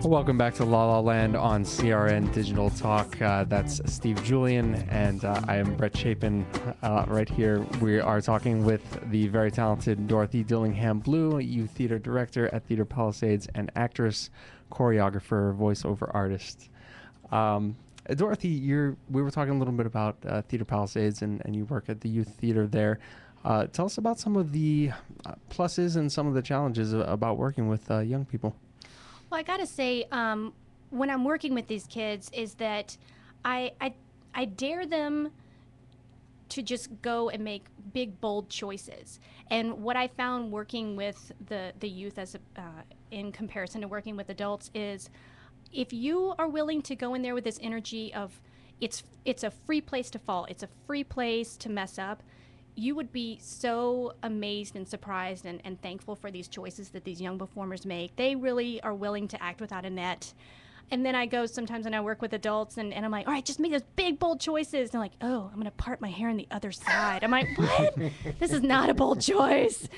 Welcome back to La La Land on CRN Digital Talk. That's Steve Julian, and I am Brett Chapin. Right here, we are talking with the very talented Dorothy Dillingham Blue, youth theater director at Theater Palisades, and actress, choreographer, voiceover artist. Dorothy, we were talking a little bit about Theater Palisades, and you work at the youth theater there. Tell us about some of the pluses and some of the challenges about working with young people. Well, I gotta say, when I'm working with these kids, is that I dare them to just go and make big, bold choices. And what I found working with the youth in comparison to working with adults is, if you are willing to go in there with this energy of it's a free place to fall, it's a free place to mess up, you would be so amazed and surprised and thankful for these choices that these young performers make. They really are willing to act without a net. And then I go sometimes when I work with adults and I'm like, all right, just make those big, bold choices. And they're like, oh, I'm going to part my hair on the other side. I'm like, what? This is not a bold choice.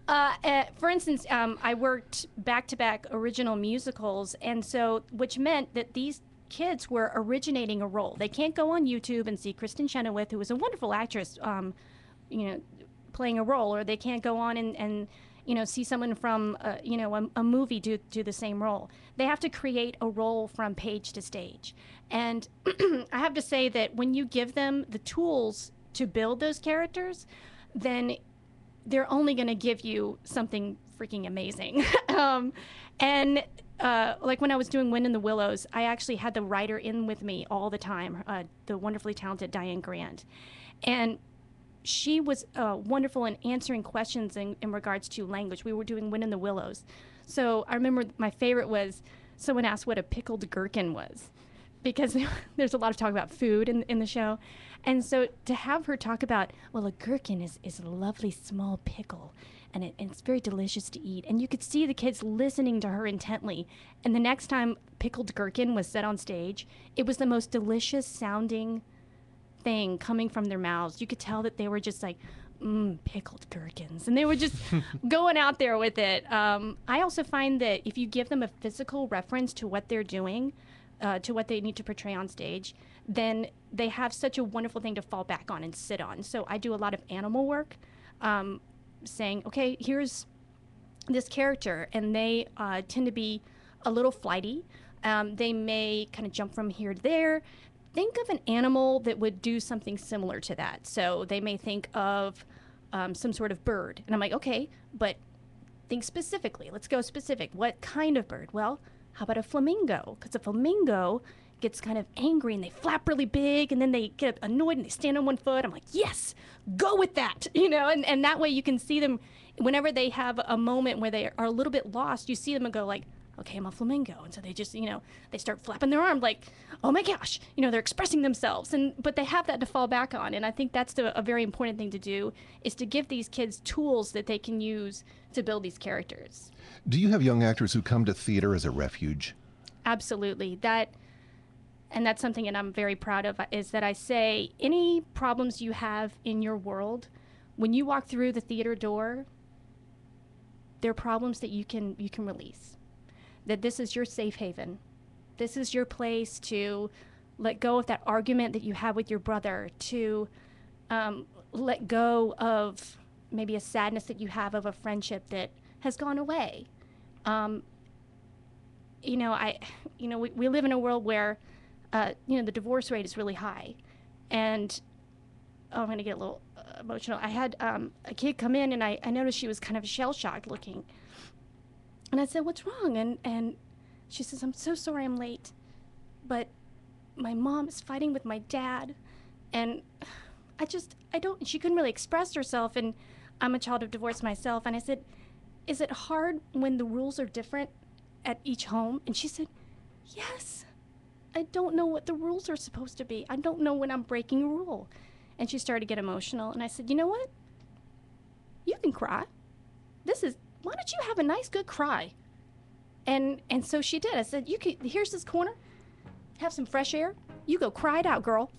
For instance, I worked back-to-back original musicals, and so which meant that these kids were originating a role. They can't go on YouTube and see Kristen Chenoweth, who was a wonderful actress, playing a role, or they can't go on and see someone from a movie do the same role. They have to create a role from page to stage. And I have to say that when you give them the tools to build those characters, then they're only going to give you something freaking amazing. Like when I was doing Wind in the Willows, I actually had the writer in with me all the time, the wonderfully talented Diane Grant. And she was wonderful in answering questions in regards to language. We were doing Wind in the Willows. So I remember my favorite was someone asked what a pickled gherkin was, because there's a lot of talk about food in the show. And so to have her talk about, well, a gherkin is a lovely small pickle, and it's very delicious to eat. And you could see the kids listening to her intently. And the next time pickled gherkin was said on stage, it was the most delicious sounding thing coming from their mouths. You could tell that they were just like, pickled gherkins, and they were just going out there with it. I also find that if you give them a physical reference to what they're doing, to what they need to portray on stage, then they have such a wonderful thing to fall back on and sit on. So I do a lot of animal work, saying, okay, here's this character, and they tend to be a little flighty. They may kind of jump from here to there. Think of an animal that would do something similar to that. So they may think of some sort of bird. And I'm like, okay, but think specifically. Let's go specific. What kind of bird? Well, how about a flamingo? Because a flamingo gets kind of angry and they flap really big, and then they get annoyed and they stand on one foot. I'm like, yes, go with that. And that way you can see them whenever they have a moment where they are a little bit lost. You see them and go like, okay, I'm a flamingo. And so they just, they start flapping their arm like, oh my gosh, they're expressing themselves. But they have that to fall back on. And I think that's a very important thing to do, is to give these kids tools that they can use to build these characters. Do you have young actors who come to theater as a refuge? Absolutely. And that's something that I'm very proud of, is that I say, any problems you have in your world, when you walk through the theater door, they're problems that you can release. That this is your safe haven. This is your place to let go of that argument that you have with your brother, to let go of maybe a sadness that you have of a friendship that has gone away. We live in a world where, the divorce rate is really high. And I'm going to get a little emotional. I had a kid come in, and I noticed she was kind of shell-shocked looking. And I said, what's wrong? And she says, I'm so sorry I'm late, but my mom is fighting with my dad. And she couldn't really express herself. And I'm a child of divorce myself. And I said, is it hard when the rules are different at each home? And she said, yes. I don't know what the rules are supposed to be. I don't know when I'm breaking a rule. And she started to get emotional. And I said, you know what? You can cry. Why don't you have a nice, good cry? And so she did. I said, here's this corner. Have some fresh air. You go cry it out, girl.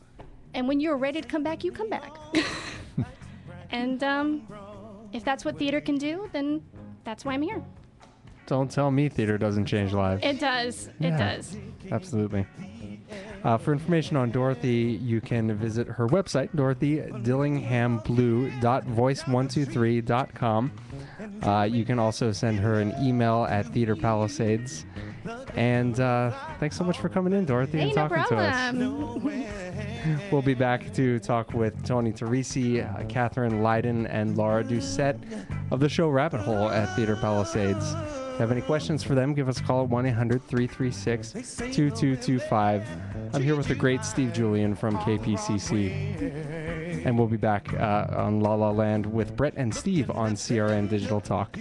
And when you're ready to come back, you come back. And if that's what theater can do, then that's why I'm here. Don't tell me theater doesn't change lives. It does. Yeah. It does. Absolutely. For information on Dorothy, you can visit her website, dorothydillinghamblue.voice123.com. You can also send her an email at Theater Palisades. And thanks so much for coming in, Dorothy, Hey, and no talking to us. problem. We'll be back to talk with Tony Teresi, Catherine Lydon, and Laura Doucette of the show Rabbit Hole at Theater Palisades. If you have any questions for them, give us a call at 1-800-336-2225. I'm here with the great Steve Julian from KPCC. And we'll be back on La La Land with Brett and Steve on CRN Digital Talk.